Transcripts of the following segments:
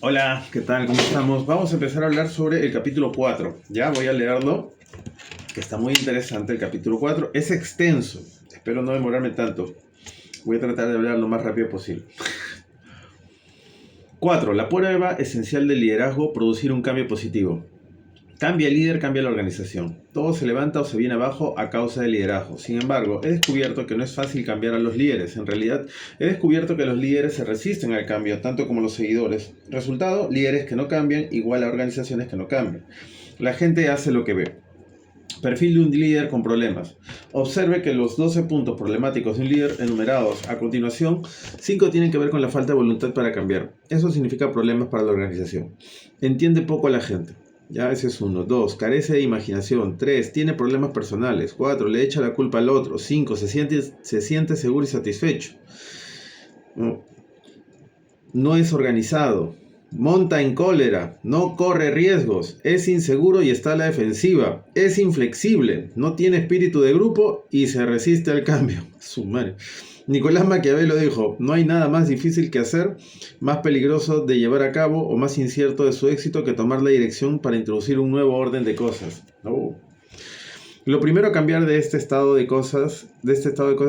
Hola, ¿qué tal? ¿Cómo estamos? Vamos a empezar a hablar sobre el capítulo 4. Ya voy a leerlo, que está muy interesante el capítulo 4. Es extenso, espero no demorarme tanto. Voy a tratar de hablar lo más rápido posible. 4. La prueba esencial del liderazgo: producir un cambio positivo. Cambia el líder, cambia la organización. Todo se levanta o se viene abajo a causa del liderazgo. Sin embargo, he descubierto que no es fácil cambiar a los líderes. En realidad, he descubierto que los líderes se resisten al cambio, tanto como los seguidores. Resultado, líderes que no cambian igual a organizaciones que no cambian. La gente hace lo que ve. Perfil de un líder con problemas. Observe que los 12 puntos problemáticos de un líder enumerados a continuación, 5 tienen que ver con la falta de voluntad para cambiar. Eso significa problemas para la organización. Entiende poco a la gente. Ya, ese es 1. 2. Carece de imaginación. 3. Tiene problemas personales. 4. Le echa la culpa al otro. 5. Se siente seguro y satisfecho. No es organizado. Monta en cólera. No corre riesgos. Es inseguro y está a la defensiva. Es inflexible. No tiene espíritu de grupo y se resiste al cambio. Su madre. Nicolás Maquiavelo dijo: no hay nada más difícil que hacer, más peligroso de llevar a cabo o más incierto de su éxito que tomar la dirección para introducir un nuevo orden de cosas. Lo primero a cambiar de este estado de cosas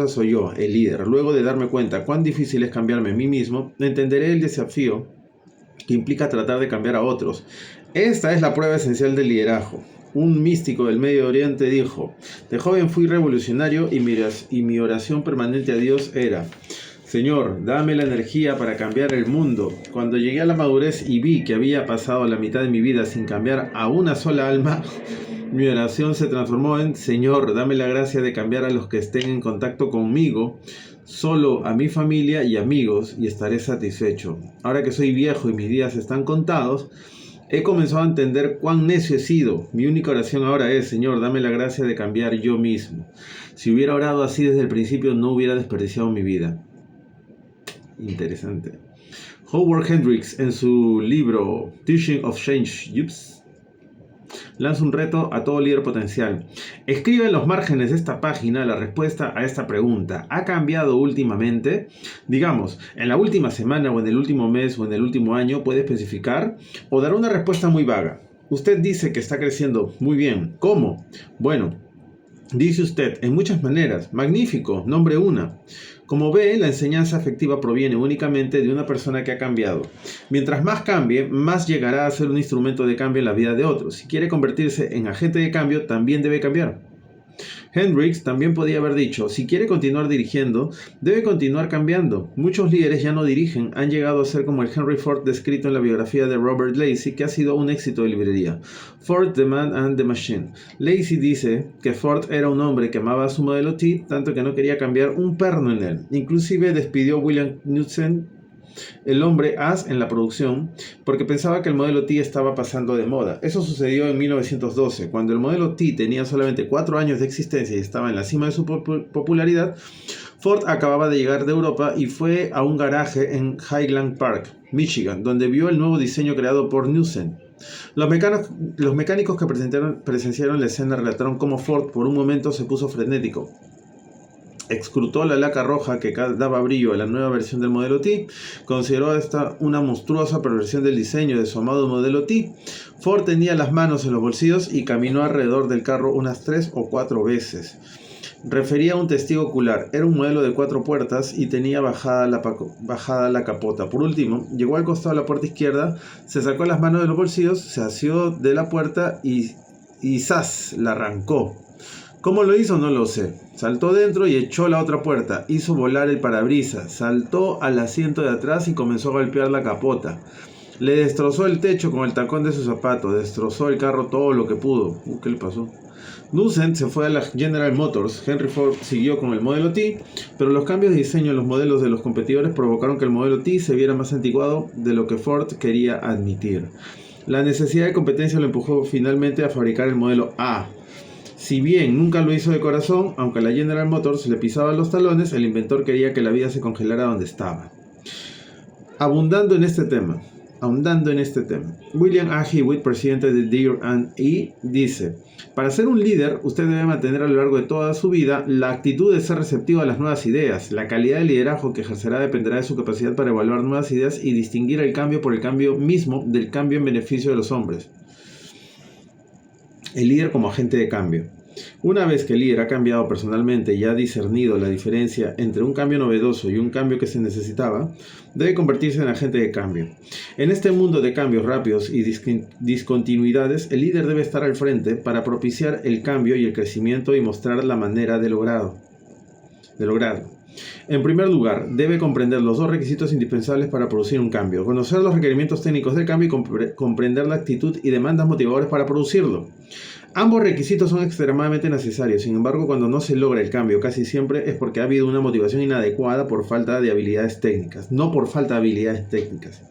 soy yo, el líder. Luego de darme cuenta cuán difícil es cambiarme a mí mismo, entenderé el desafío que implica tratar de cambiar a otros. Esta es la prueba esencial del liderazgo. Un místico del Medio Oriente dijo: de joven fui revolucionario y mi oración permanente a Dios era: Señor, dame la energía para cambiar el mundo. Cuando llegué a la madurez y vi que había pasado la mitad de mi vida sin cambiar a una sola alma, mi oración se transformó en: Señor, dame la gracia de cambiar a los que estén en contacto conmigo, solo a mi familia y amigos, y estaré satisfecho. Ahora que soy viejo y mis días están contados, he comenzado a entender cuán necio he sido. Mi única oración ahora es: Señor, dame la gracia de cambiar yo mismo. Si hubiera orado así desde el principio, no hubiera desperdiciado mi vida. Interesante. Howard Hendricks, en su libro Teaching of Change, lanza un reto a todo líder potencial. Escribe en los márgenes de esta página la respuesta a esta pregunta: ¿ha cambiado últimamente? Digamos, en la última semana o en el último mes o en el último año. Puede especificar o dar una respuesta muy vaga. Usted dice que está creciendo. Muy bien. ¿Cómo? Bueno, dice usted: en muchas maneras. Magnífico. Nombre una. Como ve, la enseñanza afectiva proviene únicamente de una persona que ha cambiado. Mientras más cambie, más llegará a ser un instrumento de cambio en la vida de otros. Si quiere convertirse en agente de cambio, también debe cambiar. Hendricks también podía haber dicho: si quiere continuar dirigiendo, debe continuar cambiando. Muchos líderes ya no dirigen, han llegado a ser como el Henry Ford descrito en la biografía de Robert Lacey, que ha sido un éxito de librería. Ford, The Man and the Machine. Lacey dice que Ford era un hombre que amaba a su modelo T, tanto que no quería cambiar un perno en él. Inclusive despidió a William Knudsen, el hombre as en la producción, porque pensaba que el modelo T estaba pasando de moda. Eso sucedió en 1912, cuando el modelo T tenía solamente 4 años de existencia y estaba en la cima de su popularidad. Ford acababa de llegar de Europa y fue a un garaje en Highland Park, Michigan, donde vio el nuevo diseño creado por Knudsen. Los mecánicos que presenciaron la escena relataron cómo Ford por un momento se puso frenético. Escrutó la laca roja que daba brillo a la nueva versión del modelo T. Consideró esta una monstruosa perversión del diseño de su amado modelo T. Ford tenía las manos en los bolsillos y caminó alrededor del carro unas 3 o 4 veces. Refería a un testigo ocular: era un modelo de 4 puertas y tenía bajada la capota. Por último, llegó al costado de la puerta izquierda, se sacó las manos de los bolsillos, se asió de la puerta y ¡zas!, la arrancó. ¿Cómo lo hizo? No lo sé. Saltó dentro y echó la otra puerta. Hizo volar el parabrisas. Saltó al asiento de atrás y comenzó a golpear la capota. Le destrozó el techo con el tacón de su zapato. Destrozó el carro todo lo que pudo. ¿Qué le pasó? Knudsen se fue a la General Motors. Henry Ford siguió con el modelo T, pero los cambios de diseño en los modelos de los competidores provocaron que el modelo T se viera más anticuado de lo que Ford quería admitir. La necesidad de competencia lo empujó finalmente a fabricar el modelo A. Si bien nunca lo hizo de corazón, aunque a la General Motors le pisaban los talones, el inventor quería que la vida se congelara donde estaba. Abundando en este tema, ahondando en este tema. William A. Hewitt, presidente de D&E, dice: para ser un líder, usted debe mantener a lo largo de toda su vida la actitud de ser receptivo a las nuevas ideas. La calidad de liderazgo que ejercerá dependerá de su capacidad para evaluar nuevas ideas y distinguir el cambio por el cambio mismo del cambio en beneficio de los hombres. El líder como agente de cambio. Una vez que el líder ha cambiado personalmente y ha discernido la diferencia entre un cambio novedoso y un cambio que se necesitaba, debe convertirse en agente de cambio. En este mundo de cambios rápidos y discontinuidades, el líder debe estar al frente para propiciar el cambio y el crecimiento y mostrar la manera de lograrlo. En primer lugar, debe comprender los dos requisitos indispensables para producir un cambio: conocer los requerimientos técnicos del cambio y comprender la actitud y demandas motivadoras para producirlo. Ambos requisitos son extremadamente necesarios. Sin embargo, cuando no se logra el cambio, casi siempre es porque ha habido una motivación inadecuada por falta de habilidades técnicas, no por falta de habilidades técnicas.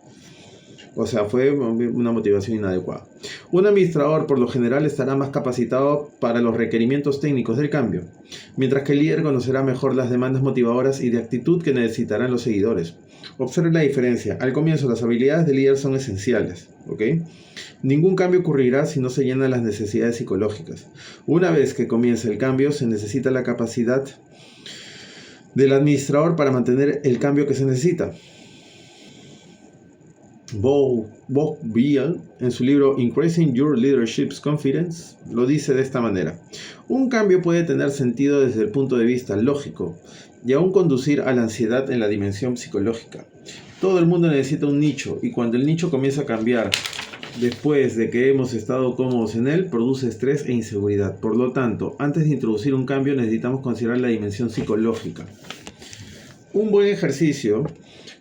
O sea, fue una motivación inadecuada. Un administrador, por lo general, estará más capacitado para los requerimientos técnicos del cambio, mientras que el líder conocerá mejor las demandas motivadoras y de actitud que necesitarán los seguidores. Observe la diferencia. Al comienzo, las habilidades del líder son esenciales, ¿ok? Ningún cambio ocurrirá si no se llenan las necesidades psicológicas. Una vez que comienza el cambio, se necesita la capacidad del administrador para mantener el cambio que se necesita. Bob Beal, en su libro Increasing Your Leadership's Confidence, lo dice de esta manera: un cambio puede tener sentido desde el punto de vista lógico y aún conducir a la ansiedad en la dimensión psicológica. Todo el mundo necesita un nicho, y cuando el nicho comienza a cambiar después de que hemos estado cómodos en él, produce estrés e inseguridad. Por lo tanto, antes de introducir un cambio, necesitamos considerar la dimensión psicológica. Un buen ejercicio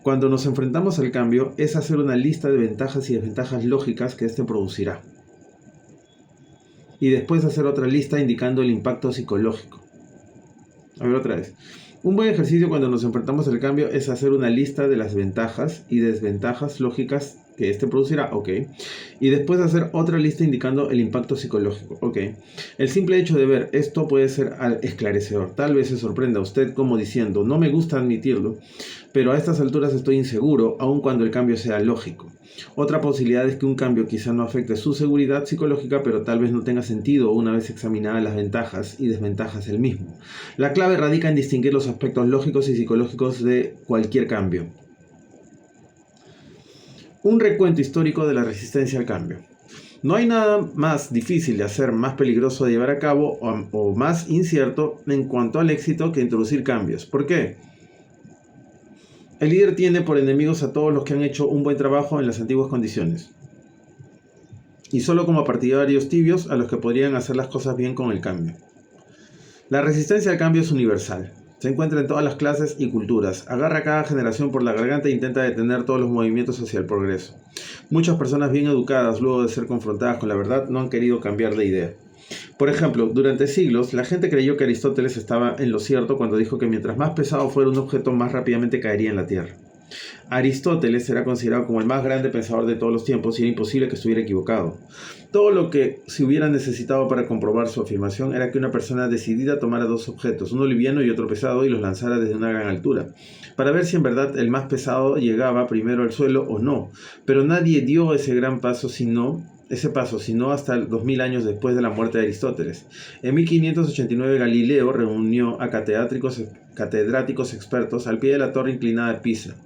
cuando nos enfrentamos al cambio es hacer una lista de ventajas y desventajas lógicas que éste producirá, y después hacer otra lista indicando el impacto psicológico. A ver, otra vez. Un buen ejercicio cuando nos enfrentamos al cambio es hacer una lista de las ventajas y desventajas lógicas que éste producirá, ok, y después hacer otra lista indicando el impacto psicológico, ok. El simple hecho de ver esto puede ser esclarecedor. Tal vez se sorprenda a usted como diciendo: no me gusta admitirlo, pero a estas alturas estoy inseguro, aun cuando el cambio sea lógico. Otra posibilidad es que un cambio quizá no afecte su seguridad psicológica, pero tal vez no tenga sentido una vez examinadas las ventajas y desventajas del mismo. La clave radica en distinguir los aspectos lógicos y psicológicos de cualquier cambio. Un recuento histórico de la resistencia al cambio. No hay nada más difícil de hacer, más peligroso de llevar a cabo o más incierto en cuanto al éxito que introducir cambios. ¿Por qué? El líder tiene por enemigos a todos los que han hecho un buen trabajo en las antiguas condiciones, y solo como partidarios tibios a los que podrían hacer las cosas bien con el cambio. La resistencia al cambio es universal. Se encuentra en todas las clases y culturas. Agarra a cada generación por la garganta e intenta detener todos los movimientos hacia el progreso. Muchas personas bien educadas, luego de ser confrontadas con la verdad, no han querido cambiar de idea. Por ejemplo, durante siglos, la gente creyó que Aristóteles estaba en lo cierto cuando dijo que mientras más pesado fuera un objeto, más rápidamente caería en la tierra. Aristóteles era considerado como el más grande pensador de todos los tiempos y era imposible que estuviera equivocado. Todo lo que se hubiera necesitado para comprobar su afirmación era que una persona decidida tomara dos objetos, uno liviano y otro pesado, y los lanzara desde una gran altura, para ver si en verdad el más pesado llegaba primero al suelo o no. Pero nadie dio ese paso sino hasta 2000 años después de la muerte de Aristóteles. En 1589 Galileo reunió a catedráticos expertos al pie de la torre inclinada de Pisa.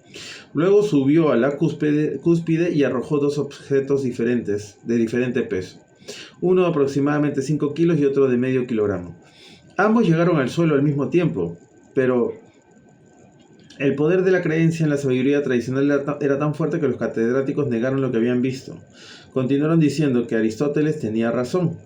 Luego subió a la cúspide y arrojó dos objetos diferentes, de diferente peso, uno de aproximadamente 5 kilos y otro de medio kilogramo. Ambos llegaron al suelo al mismo tiempo, pero el poder de la creencia en la sabiduría tradicional era tan fuerte que los catedráticos negaron lo que habían visto. Continuaron diciendo que Aristóteles tenía razón.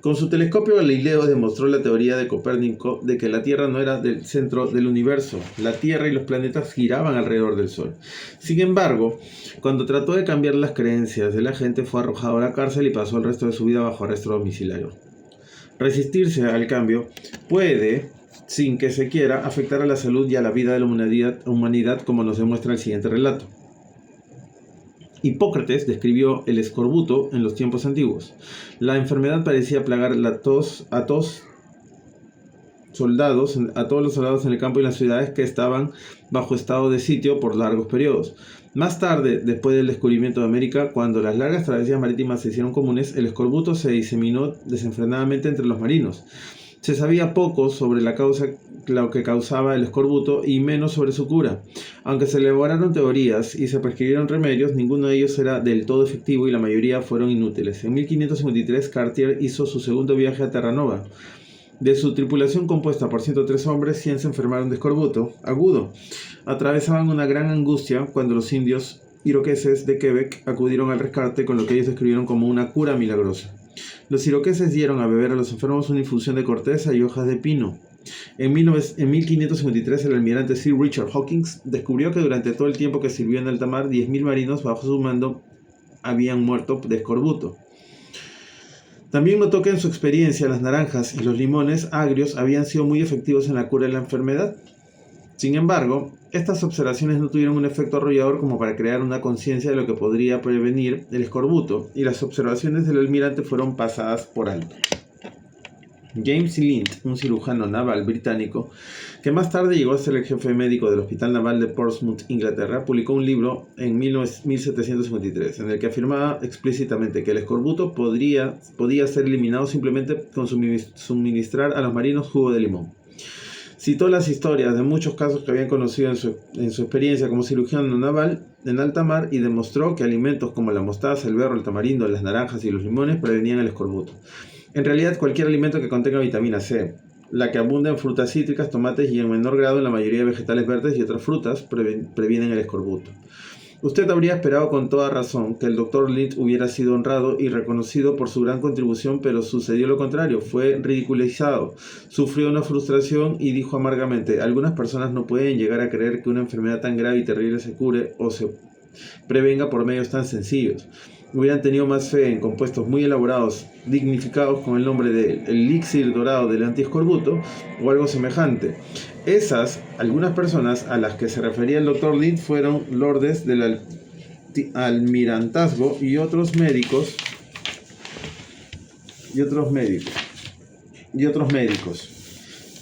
Con su telescopio, Galileo demostró la teoría de Copérnico de que la Tierra no era del centro del universo. La Tierra y los planetas giraban alrededor del Sol. Sin embargo, cuando trató de cambiar las creencias de la gente, fue arrojado a la cárcel y pasó el resto de su vida bajo arresto domiciliario. Resistirse al cambio puede, sin que se quiera, afectar a la salud y a la vida de la humanidad, como nos demuestra el siguiente relato. Hipócrates describió el escorbuto en los tiempos antiguos. La enfermedad parecía plagar a todos los soldados en el campo y en las ciudades que estaban bajo estado de sitio por largos periodos. Más tarde, después del descubrimiento de América, cuando las largas travesías marítimas se hicieron comunes, el escorbuto se diseminó desenfrenadamente entre los marinos. Se sabía poco sobre lo que causaba el escorbuto y menos sobre su cura. Aunque se elaboraron teorías y se prescribieron remedios, ninguno de ellos era del todo efectivo y la mayoría fueron inútiles. En 1553, Cartier hizo su segundo viaje a Terranova. De su tripulación compuesta por 103 hombres, 100 se enfermaron de escorbuto agudo. Atravesaban una gran angustia cuando los indios iroqueses de Quebec acudieron al rescate con lo que ellos describieron como una cura milagrosa. Los iroqueses dieron a beber a los enfermos una infusión de corteza y hojas de pino. En 1553, el almirante Sir Richard Hawkins descubrió que durante todo el tiempo que sirvió en alta mar, 10.000 marinos bajo su mando habían muerto de escorbuto. También notó que en su experiencia las naranjas y los limones agrios habían sido muy efectivos en la cura de la enfermedad. Sin embargo, estas observaciones no tuvieron un efecto arrollador como para crear una conciencia de lo que podría prevenir el escorbuto, y las observaciones del almirante fueron pasadas por alto. James Lind, un cirujano naval británico, que más tarde llegó a ser el jefe médico del Hospital Naval de Portsmouth, Inglaterra, publicó un libro en 1753, en el que afirmaba explícitamente que el escorbuto podía ser eliminado simplemente con suministrar a los marinos jugo de limón. Citó las historias de muchos casos que habían conocido en su experiencia como cirujano naval en alta mar y demostró que alimentos como la mostaza, el berro, el tamarindo, las naranjas y los limones prevenían el escorbuto. En realidad, cualquier alimento que contenga vitamina C, la que abunda en frutas cítricas, tomates y en menor grado en la mayoría de vegetales verdes y otras frutas, previenen el escorbuto. Usted habría esperado con toda razón que el Dr. Lind hubiera sido honrado y reconocido por su gran contribución, pero sucedió lo contrario, fue ridiculizado, sufrió una frustración y dijo amargamente: algunas personas no pueden llegar a creer que una enfermedad tan grave y terrible se cure o se prevenga por medios tan sencillos. Hubieran tenido más fe en compuestos muy elaborados, dignificados con el nombre de elixir dorado del antiescorbuto o algo semejante. Algunas personas a las que se refería el Dr. Lind fueron lordes del almirantazgo y otros médicos.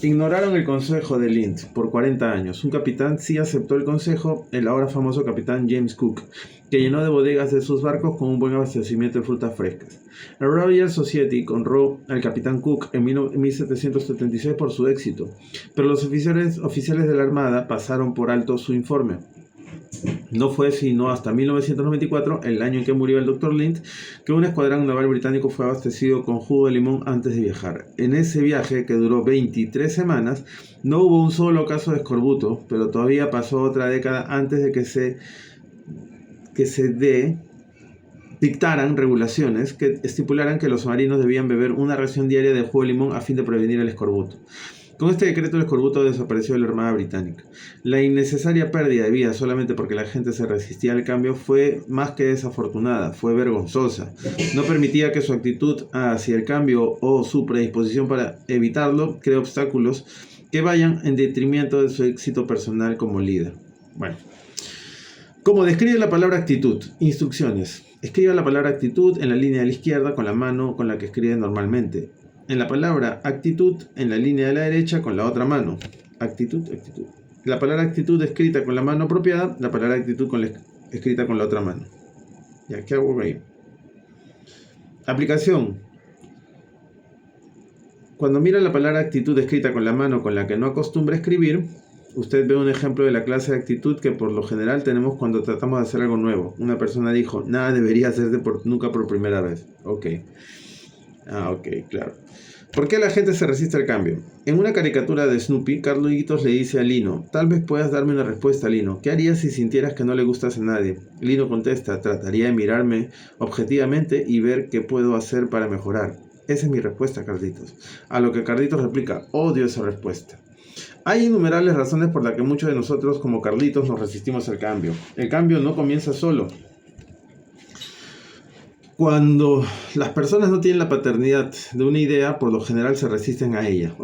Ignoraron el consejo de Lind por 40 años. Un capitán sí aceptó el consejo, el ahora famoso capitán James Cook, que llenó de bodegas de sus barcos con un buen abastecimiento de frutas frescas. La Royal Society honró al capitán Cook en 1776 por su éxito, pero los oficiales de la Armada pasaron por alto su informe. No fue sino hasta 1994, el año en que murió el Dr. Lind, que un escuadrón naval británico fue abastecido con jugo de limón antes de viajar. En ese viaje, que duró 23 semanas, no hubo un solo caso de escorbuto, pero todavía pasó otra década antes de que se dictaran regulaciones que estipularan que los marinos debían beber una ración diaria de jugo de limón a fin de prevenir el escorbuto. Con este decreto el escorbuto desapareció de la Armada Británica. La innecesaria pérdida de vida solamente porque la gente se resistía al cambio fue más que desafortunada, fue vergonzosa. No permitía que su actitud hacia el cambio o su predisposición para evitarlo cree obstáculos que vayan en detrimento de su éxito personal como líder. Bueno. ¿Cómo describe la palabra actitud? Instrucciones. Escriba la palabra actitud en la línea de la izquierda con la mano con la que escribe normalmente. En la palabra actitud en la línea de la derecha con la otra mano. Actitud. La palabra actitud escrita con la mano apropiada, la palabra actitud escrita con la otra mano. Ya, ¿qué hago ahí? Aplicación. Cuando mira la palabra actitud escrita con la mano con la que no acostumbra escribir, usted ve un ejemplo de la clase de actitud que por lo general tenemos cuando tratamos de hacer algo nuevo. Una persona dijo: nada debería hacerse nunca por primera vez. Ok, claro. ¿Por qué la gente se resiste al cambio? En una caricatura de Snoopy, Carlitos le dice a Lino: tal vez puedas darme una respuesta, Lino. ¿Qué harías si sintieras que no le gustas a nadie? Lino contesta: trataría de mirarme objetivamente y ver qué puedo hacer para mejorar. Esa es mi respuesta, Carlitos. A lo que Carlitos replica: odio esa respuesta. Hay innumerables razones por las que muchos de nosotros, como Carlitos, nos resistimos al cambio. El cambio no comienza solo. Cuando las personas no tienen la paternidad de una idea, por lo general se resisten a ella.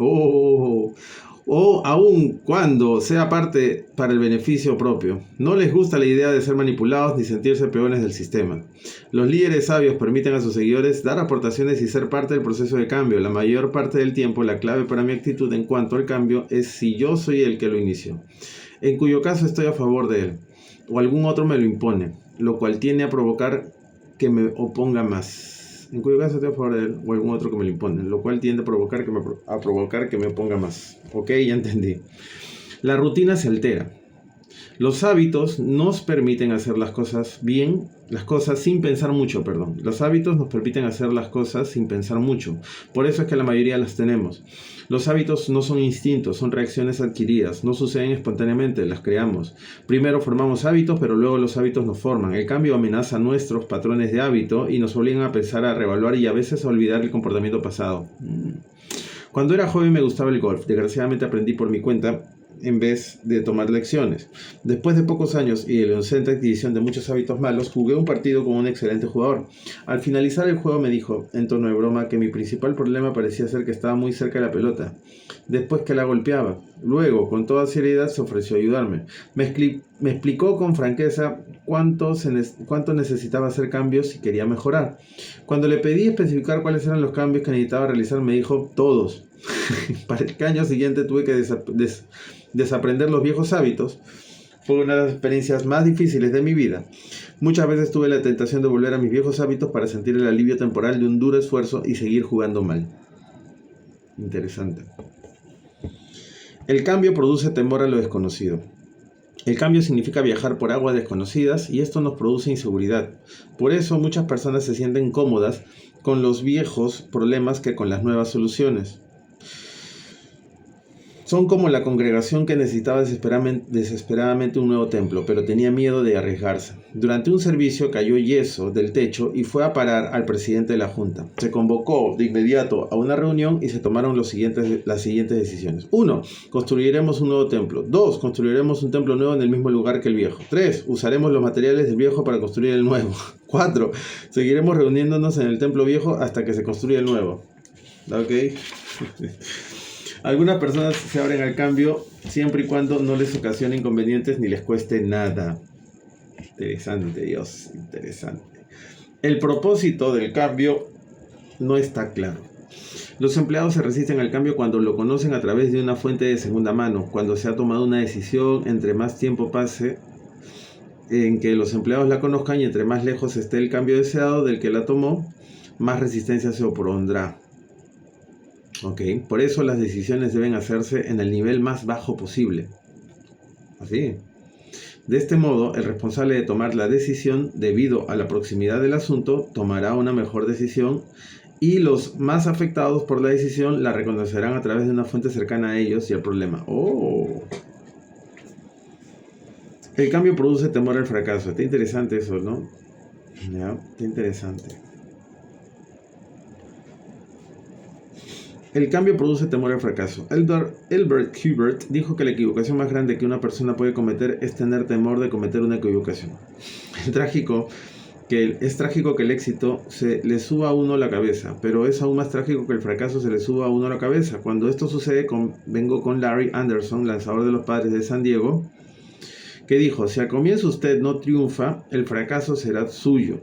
o aun cuando sea parte para el beneficio propio. No les gusta la idea de ser manipulados ni sentirse peones del sistema. Los líderes sabios permiten a sus seguidores dar aportaciones y ser parte del proceso de cambio. La mayor parte del tiempo, la clave para mi actitud en cuanto al cambio es si yo soy el que lo inició, en cuyo caso estoy a favor de él, o algún otro me lo impone, lo cual tiende a provocar que me oponga más. En cuyo caso estoy a favor de él o algún otro que me lo impone, lo cual tiende a provocar que me oponga más. Ok, ya entendí. La rutina se altera. Los hábitos nos permiten hacer las cosas bien, las cosas sin pensar mucho, perdón. Los hábitos nos permiten hacer las cosas sin pensar mucho. Por eso es que la mayoría las tenemos. Los hábitos no son instintos, son reacciones adquiridas. No suceden espontáneamente, las creamos. Primero formamos hábitos, pero luego los hábitos nos forman. El cambio amenaza nuestros patrones de hábito y nos obligan a pensar, a reevaluar y a veces a olvidar el comportamiento pasado. Cuando era joven me gustaba el golf. Desgraciadamente aprendí por mi cuenta en vez de tomar lecciones. Después de pocos años y de la inocente adquisición de muchos hábitos malos, jugué un partido con un excelente jugador. Al finalizar el juego me dijo, en tono de broma, que mi principal problema parecía ser que estaba muy cerca de la pelota, después que la golpeaba. Luego, con toda seriedad, se ofreció a ayudarme. Me explicó con franqueza cuánto necesitaba hacer cambios si quería mejorar. Cuando le pedí especificar cuáles eran los cambios que necesitaba realizar, me dijo, todos. Para el año siguiente tuve que desaprender los viejos hábitos. Fue una de las experiencias más difíciles de mi vida. Muchas veces tuve la tentación de volver a mis viejos hábitos para sentir el alivio temporal de un duro esfuerzo y seguir jugando mal. Interesante. El cambio produce temor a lo desconocido. El cambio significa viajar por aguas desconocidas y esto nos produce inseguridad. Por eso muchas personas se sienten cómodas con los viejos problemas que con las nuevas soluciones. Son como la congregación que necesitaba desesperadamente un nuevo templo, pero tenía miedo de arriesgarse. Durante un servicio cayó yeso del techo y fue a parar al presidente de la junta. Se convocó de inmediato a una reunión y se tomaron las siguientes decisiones. 1. Construiremos un nuevo templo. 2. Construiremos un templo nuevo en el mismo lugar que el viejo. 3. Usaremos los materiales del viejo para construir el nuevo. 4. Seguiremos reuniéndonos en el templo viejo hasta que se construya el nuevo. ¿Ok? Algunas personas se abren al cambio siempre y cuando no les ocasione inconvenientes ni les cueste nada. Interesante, Dios, interesante. El propósito del cambio no está claro. Los empleados se resisten al cambio cuando lo conocen a través de una fuente de segunda mano, cuando se ha tomado una decisión, entre más tiempo pase en que los empleados la conozcan y entre más lejos esté el cambio deseado del que la tomó, más resistencia se opondrá. Okay. Por eso las decisiones deben hacerse en el nivel más bajo posible. Así. De este modo, el responsable de tomar la decisión, debido a la proximidad del asunto, tomará una mejor decisión y los más afectados por la decisión la reconocerán a través de una fuente cercana a ellos y al problema. ¡Oh! El cambio produce temor al fracaso. Está interesante eso, ¿no? Ya, está interesante. El cambio produce temor al fracaso. Elbert Hubbard dijo que la equivocación más grande que una persona puede cometer es tener temor de cometer una equivocación. Es trágico que el éxito se le suba a uno a la cabeza, pero es aún más trágico que el fracaso se le suba a uno a la cabeza. Cuando esto sucede, vengo con Larry Anderson, lanzador de los Padres de San Diego, que dijo, si al comienzo usted no triunfa, el fracaso será suyo.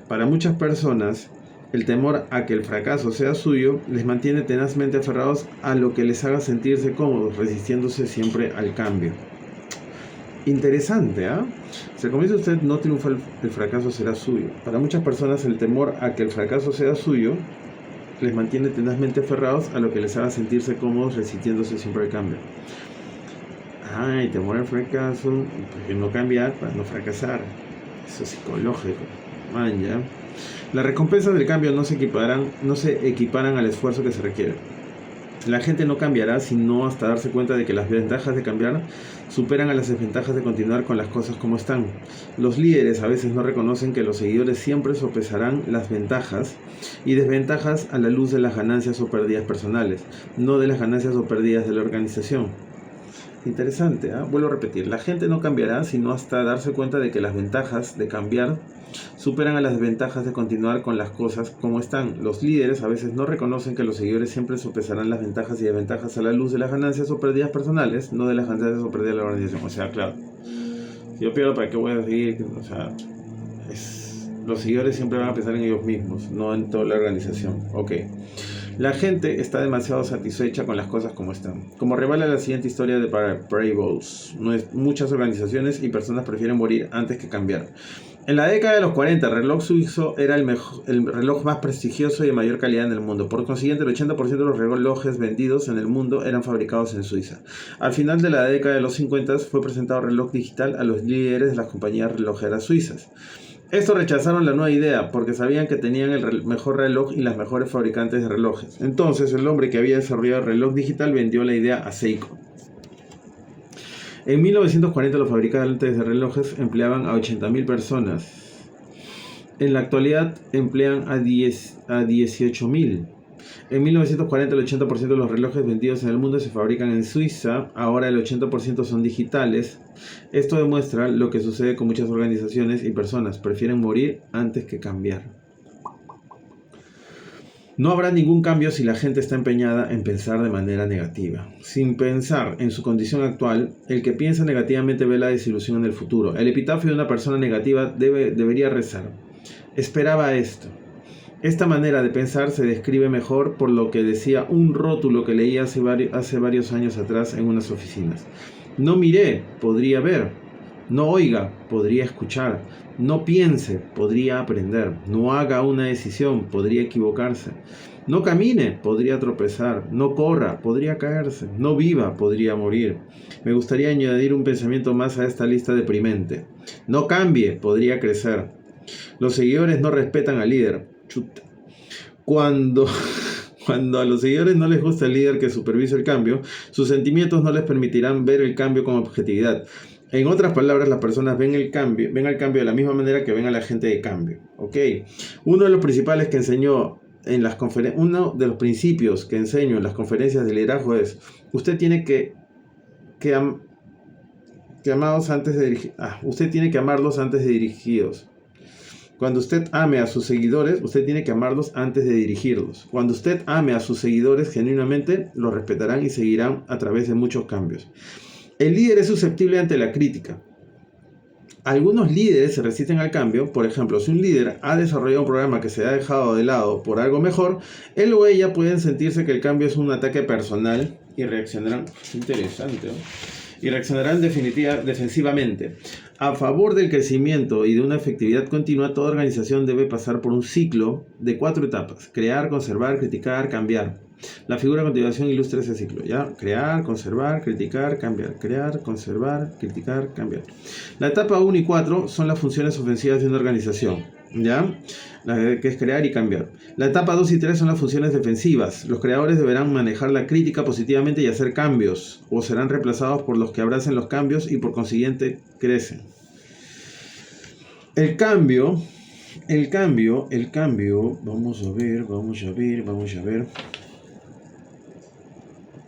Para muchas personas, el temor a que el fracaso sea suyo les mantiene tenazmente aferrados a lo que les haga sentirse cómodos, resistiéndose siempre al cambio. Interesante, ¿ah? Si al comienzo usted no triunfa, el fracaso será suyo. Para muchas personas el temor a que el fracaso sea suyo les mantiene tenazmente aferrados a lo que les haga sentirse cómodos, resistiéndose siempre al cambio. Ay, temor al fracaso, porque no cambiar para no fracasar. Eso es psicológico. Man, ya. Las recompensas del cambio no se equiparan al esfuerzo que se requiere. La gente no cambiará sino hasta darse cuenta de que las ventajas de cambiar superan a las desventajas de continuar con las cosas como están. Los líderes a veces no reconocen que los seguidores siempre sopesarán las ventajas y desventajas a la luz de las ganancias o pérdidas personales, no de las ganancias o pérdidas de la organización. Interesante, ¿eh? Vuelvo a repetir, la gente no cambiará sino hasta darse cuenta de que las ventajas de cambiar superan a las desventajas de continuar con las cosas como están. Los líderes a veces no reconocen que los seguidores siempre sopesarán las ventajas y desventajas a la luz de las ganancias o pérdidas personales, no de las ganancias o pérdidas de la organización. O sea, claro, si yo pierdo, ¿para qué voy a seguir? O sea, los seguidores siempre van a pensar en ellos mismos, no en toda la organización. Ok. La gente está demasiado satisfecha con las cosas como están. Como revela la siguiente historia de Parables, muchas organizaciones y personas prefieren morir antes que cambiar. En la década de los 40, el reloj suizo era el reloj más prestigioso y de mayor calidad en el mundo. Por consiguiente, el 80% de los relojes vendidos en el mundo eran fabricados en Suiza. Al final de la década de los 50 fue presentado reloj digital a los líderes de las compañías relojeras suizas. Estos rechazaron la nueva idea porque sabían que tenían el mejor reloj y las mejores fabricantes de relojes. Entonces el hombre que había desarrollado el reloj digital vendió la idea a Seiko. En 1940 los fabricantes de relojes empleaban a 80.000 personas. En la actualidad emplean a 18.000. En 1940 el 80% de los relojes vendidos en el mundo se fabrican en Suiza, ahora el 80% son digitales. Esto demuestra lo que sucede con muchas organizaciones y personas, prefieren morir antes que cambiar. No habrá ningún cambio si la gente está empeñada en pensar de manera negativa. Sin pensar en su condición actual, el que piensa negativamente ve la desilusión en el futuro. El epitafio de una persona negativa debería rezar: esperaba esto. Esta manera de pensar se describe mejor por lo que decía un rótulo que leí hace varios años atrás en unas oficinas. No miré, podría ver. No oiga, podría escuchar. No piense, podría aprender. No haga una decisión, podría equivocarse. No camine, podría tropezar. No corra, podría caerse. No viva, podría morir. Me gustaría añadir un pensamiento más a esta lista deprimente. No cambie, podría crecer. Los seguidores no respetan al líder. Chuta. Cuando a los seguidores no les gusta el líder que supervisa el cambio, sus sentimientos no les permitirán ver el cambio con objetividad. En otras palabras, las personas ven al cambio de la misma manera que ven a la gente de cambio. ¿Ok? Uno de los principios que enseño en las conferencias de liderazgo es: usted tiene usted tiene que amarlos antes de dirigirlos. Cuando usted ame a sus seguidores, usted tiene que amarlos antes de dirigirlos. Cuando usted ame a sus seguidores genuinamente, los respetarán y seguirán a través de muchos cambios. El líder es susceptible ante la crítica. Algunos líderes se resisten al cambio. Por ejemplo, si un líder ha desarrollado un programa que se ha dejado de lado por algo mejor, él o ella pueden sentirse que el cambio es un ataque personal y reaccionarán. Interesante, ¿no? Y reaccionarán defensivamente. A favor del crecimiento y de una efectividad continua, toda organización debe pasar por un ciclo de 4 etapas: crear, conservar, criticar, cambiar. La figura a continuación ilustra ese ciclo, ¿ya? Crear, conservar, criticar, cambiar. Crear, conservar, criticar, cambiar. La etapa 1 y 4 son las funciones ofensivas de una organización, ¿ya? Que es crear y cambiar. La etapa 2 y 3 son las funciones defensivas. Los creadores deberán manejar la crítica positivamente y hacer cambios, o serán reemplazados por los que abracen los cambios y por consiguiente crecen. El cambio, vamos a ver.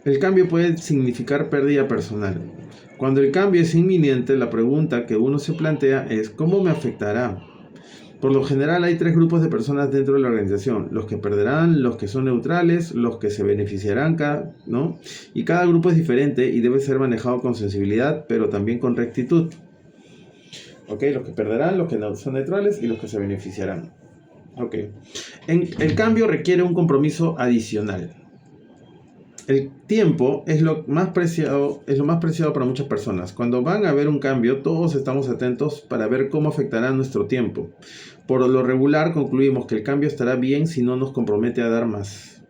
El cambio puede significar pérdida personal. Cuando el cambio es inminente, la pregunta que uno se plantea es: ¿cómo me afectará? Por lo general hay 3 grupos de personas dentro de la organización: los que perderán, los que son neutrales, los que se beneficiarán, ¿no? Y cada grupo es diferente y debe ser manejado con sensibilidad, pero también con rectitud. ¿Ok? Los que perderán, los que no son neutrales y los que se beneficiarán. ¿Ok? El cambio requiere un compromiso adicional. El tiempo es lo más preciado para muchas personas. Cuando van a ver un cambio, todos estamos atentos para ver cómo afectará nuestro tiempo. Por lo regular, concluimos que el cambio estará bien si no nos compromete a dar más.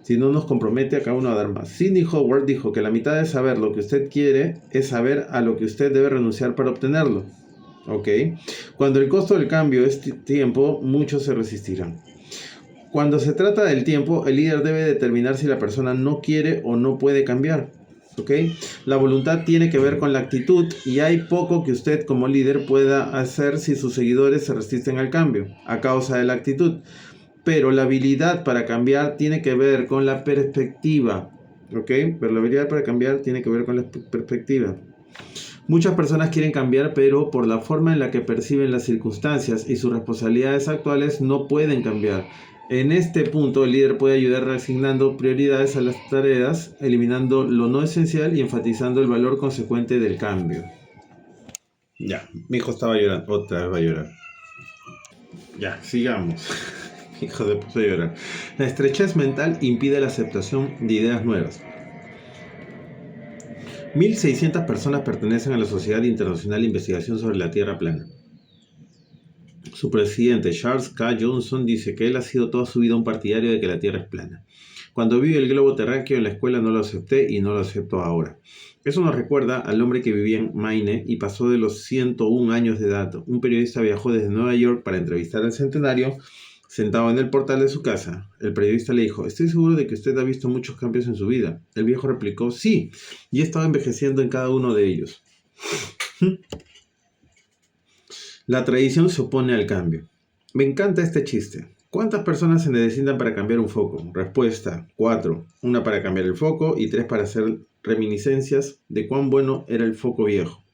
Si no nos compromete a cada uno a dar más. Sidney Howard dijo que la mitad de saber lo que usted quiere es saber a lo que usted debe renunciar para obtenerlo. ¿Ok? Cuando el costo del cambio es tiempo, muchos se resistirán. Cuando se trata del tiempo, el líder debe determinar si la persona no quiere o no puede cambiar. ¿Ok? La voluntad tiene que ver con la actitud y hay poco que usted como líder pueda hacer si sus seguidores se resisten al cambio a causa de la actitud. Pero la habilidad para cambiar tiene que ver con la perspectiva. ¿Ok? Pero la habilidad para cambiar tiene que ver con la perspectiva. Muchas personas quieren cambiar, pero por la forma en la que perciben las circunstancias y sus responsabilidades actuales no pueden cambiar. En este punto, el líder puede ayudar reasignando prioridades a las tareas, eliminando lo no esencial y enfatizando el valor consecuente del cambio. Ya, mi hijo estaba llorando, otra vez va a llorar. Ya, sigamos. Mi hijo de puso a llorar. La estrechez mental impide la aceptación de ideas nuevas. 1.600 personas pertenecen a la Sociedad Internacional de Investigación sobre la Tierra Plana. Su presidente, Charles K. Johnson, dice que él ha sido toda su vida un partidario de que la Tierra es plana. Cuando vi el globo terráqueo en la escuela no lo acepté y no lo acepto ahora. Eso nos recuerda al hombre que vivía en Maine y pasó de los 101 años de edad. Un periodista viajó desde Nueva York para entrevistar al centenario. Sentado en el portal de su casa, el periodista le dijo: «Estoy seguro de que usted ha visto muchos cambios en su vida». El viejo replicó: «Sí, y he estado envejeciendo en cada uno de ellos». La tradición se opone al cambio. Me encanta este chiste. ¿Cuántas personas se necesitan para cambiar un foco? Respuesta: 4. Una para cambiar el foco y 3 para hacer reminiscencias de cuán bueno era el foco viejo.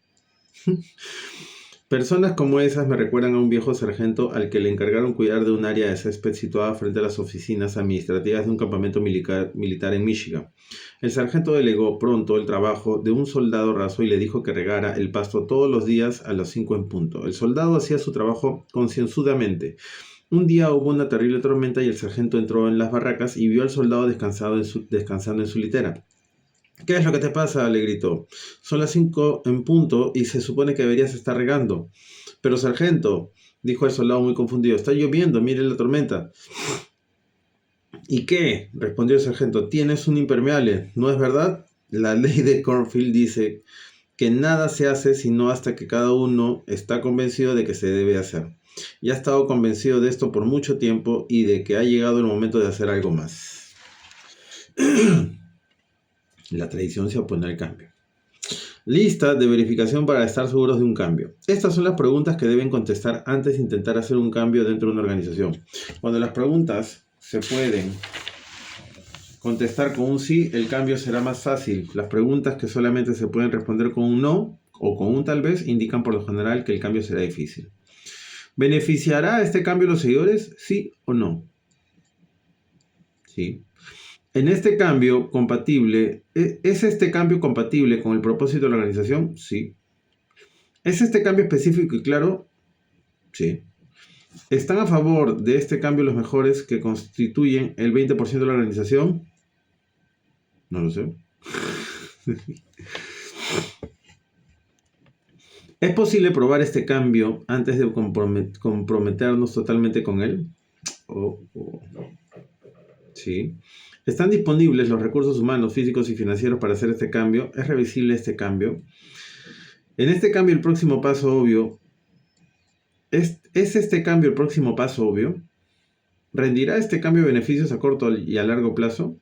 Personas como esas me recuerdan a un viejo sargento al que le encargaron cuidar de un área de césped situada frente a las oficinas administrativas de un campamento militar en Michigan. El sargento delegó pronto el trabajo de un soldado raso y le dijo que regara el pasto todos los días a las 5 en punto. El soldado hacía su trabajo concienzudamente. Un día hubo una terrible tormenta y el sargento entró en las barracas y vio al soldado descansando en su litera. «¿Qué es lo que te pasa?», le gritó. «Son las 5 en punto y se supone que deberías estar regando». «Pero, sargento», dijo el soldado muy confundido, «está lloviendo, mire la tormenta». «¿Y qué?», respondió el sargento. «Tienes un impermeable, ¿no es verdad? La ley de Cornfield dice que nada se hace sino hasta que cada uno está convencido de que se debe hacer. Y ha estado convencido de esto por mucho tiempo y de que ha llegado el momento de hacer algo más». La tradición se opone al cambio. Lista de verificación para estar seguros de un cambio. Estas son las preguntas que deben contestar antes de intentar hacer un cambio dentro de una organización. Cuando las preguntas se pueden contestar con un sí, el cambio será más fácil. Las preguntas que solamente se pueden responder con un no o con un tal vez indican por lo general que el cambio será difícil. ¿Beneficiará este cambio a los seguidores? ¿Sí o no? Sí. ¿Es este cambio compatible con el propósito de la organización? Sí. ¿Es este cambio específico y claro? Sí. ¿Están a favor de este cambio los mejores que constituyen el 20% de la organización? No lo sé. ¿Es posible probar este cambio antes de comprometernos totalmente con él? Sí. ¿Están disponibles los recursos humanos, físicos y financieros para hacer este cambio? ¿Es revisible este cambio? En este cambio, el próximo paso obvio. ¿Es este cambio el próximo paso obvio? ¿Rendirá este cambio beneficios a corto y a largo plazo?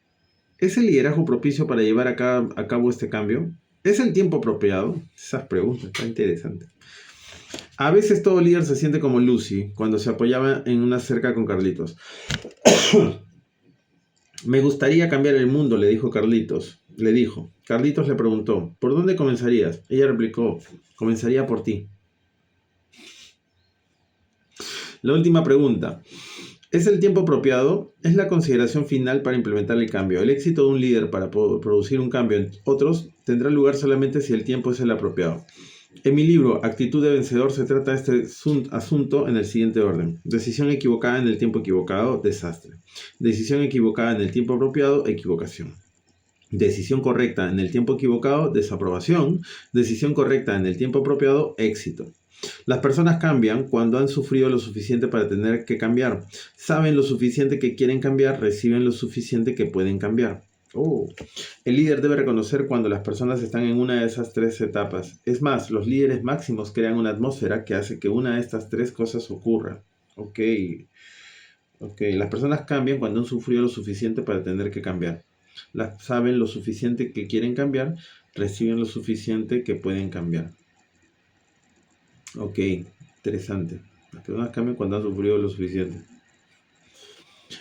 ¿Es el liderazgo propicio para llevar a cabo este cambio? ¿Es el tiempo apropiado? Esas preguntas, está interesante. A veces todo líder se siente como Lucy cuando se apoyaba en una cerca con Carlitos. «Me gustaría cambiar el mundo», le dijo Carlitos. Carlitos le preguntó: «¿Por dónde comenzarías?». Ella replicó: «Comenzaría por ti». La última pregunta. ¿Es el tiempo apropiado? Es la consideración final para implementar el cambio. El éxito de un líder para producir un cambio en otros tendrá lugar solamente si el tiempo es el apropiado. En mi libro Actitud de Vencedor se trata este asunto en el siguiente orden. Decisión equivocada en el tiempo equivocado, desastre. Decisión equivocada en el tiempo apropiado, equivocación. Decisión correcta en el tiempo equivocado, desaprobación. Decisión correcta en el tiempo apropiado, éxito. Las personas cambian cuando han sufrido lo suficiente para tener que cambiar. Saben lo suficiente que quieren cambiar, reciben lo suficiente que pueden cambiar. El líder debe reconocer cuando las personas están en una de esas 3 etapas. Es más, los líderes máximos crean una atmósfera que hace que una de estas 3 cosas ocurra. Las personas cambian cuando han sufrido lo suficiente para tener que cambiar. Saben lo suficiente que quieren cambiar, reciben lo suficiente que pueden cambiar. Interesante. Las personas cambian cuando han sufrido lo suficiente.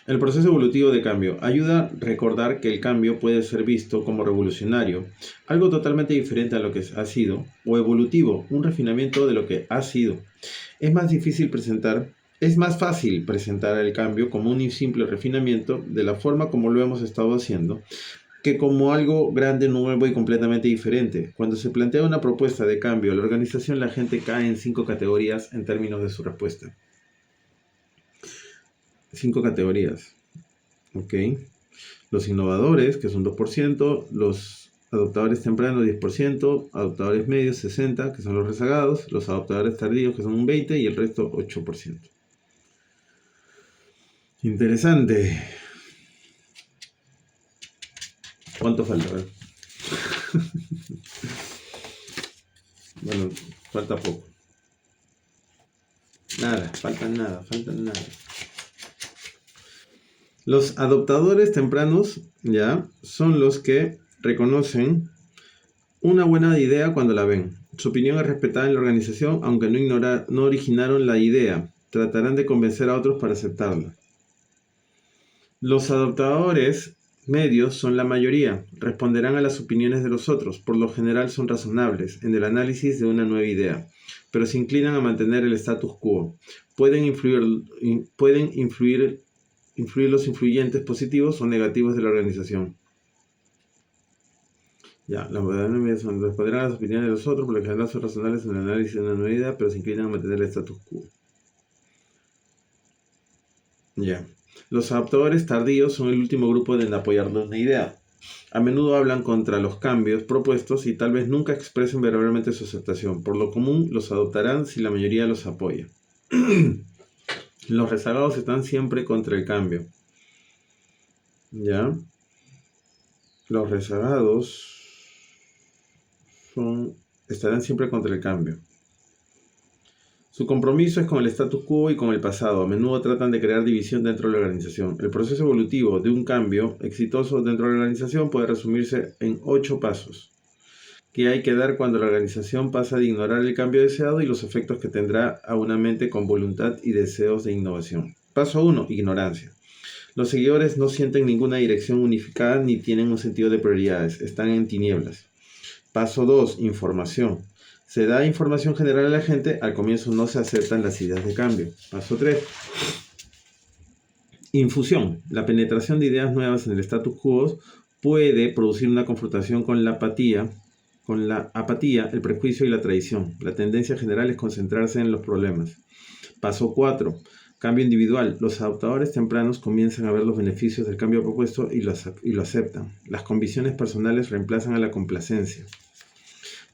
El proceso evolutivo de cambio ayuda a recordar que el cambio puede ser visto como revolucionario, algo totalmente diferente a lo que ha sido, o evolutivo, un refinamiento de lo que ha sido. Es más fácil presentar el cambio como un simple refinamiento de la forma como lo hemos estado haciendo, que como algo grande, nuevo y completamente diferente. Cuando se plantea una propuesta de cambio a la organización, la gente cae en 5 categorías en términos de su respuesta. 5 categorías. ¿Ok? Los innovadores, que son 2%, los adoptadores tempranos 10%, adoptadores medios 60%, que son los rezagados, los adoptadores tardíos, que son un 20%, y el resto 8%. Interesante. ¿Cuánto falta? A ver. Bueno, falta poco. Faltan nada. Los adoptadores tempranos, ya, son los que reconocen una buena idea cuando la ven. Su opinión es respetada en la organización, aunque no originaron la idea. Tratarán de convencer a otros para aceptarla. Los adoptadores medios son la mayoría. Responderán a las opiniones de los otros. Por lo general son razonables en el análisis de una nueva idea, pero se inclinan a mantener el status quo. Pueden influir los influyentes positivos o negativos de la organización. Ya, las modalidades medias responderán a las opiniones de los otros, por lo general son razonables en el análisis de una nueva idea, pero se inclinan a mantener el status quo. Ya. Los adoptadores tardíos son el último grupo en apoyar una idea. A menudo hablan contra los cambios propuestos y tal vez nunca expresen verbalmente su aceptación. Por lo común, los adoptarán si la mayoría los apoya. Los rezagados están siempre contra el cambio. ¿Ya? Los rezagados estarán siempre contra el cambio. Su compromiso es con el status quo y con el pasado. A menudo tratan de crear división dentro de la organización. El proceso evolutivo de un cambio exitoso dentro de la organización puede resumirse en 8 pasos que hay que dar cuando la organización pasa de ignorar el cambio deseado y los efectos que tendrá a una mente con voluntad y deseos de innovación. Paso 1. Ignorancia. Los seguidores no sienten ninguna dirección unificada ni tienen un sentido de prioridades. Están en tinieblas. Paso 2. Información. Se da información general a la gente, al comienzo no se aceptan las ideas de cambio. Paso 3. Infusión. La penetración de ideas nuevas en el status quo puede producir una confrontación con la apatía, el prejuicio y la traición. La tendencia general es concentrarse en los problemas. Paso 4. Cambio individual. Los adoptadores tempranos comienzan a ver los beneficios del cambio propuesto y lo aceptan. Las convicciones personales reemplazan a la complacencia.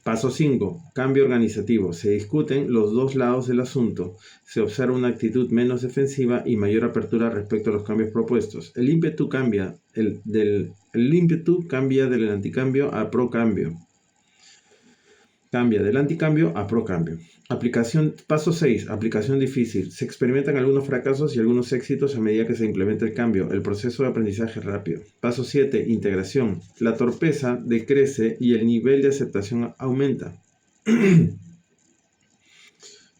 Paso 5. Cambio organizativo. Se discuten los dos lados del asunto. Se observa una actitud menos defensiva y mayor apertura respecto a los cambios propuestos. El ímpetu cambia del anticambio a procambio. Cambia del anticambio a procambio. Paso 6. Aplicación difícil. Se experimentan algunos fracasos y algunos éxitos a medida que se implementa el cambio. El proceso de aprendizaje es rápido. Paso 7. Integración. La torpeza decrece y el nivel de aceptación aumenta.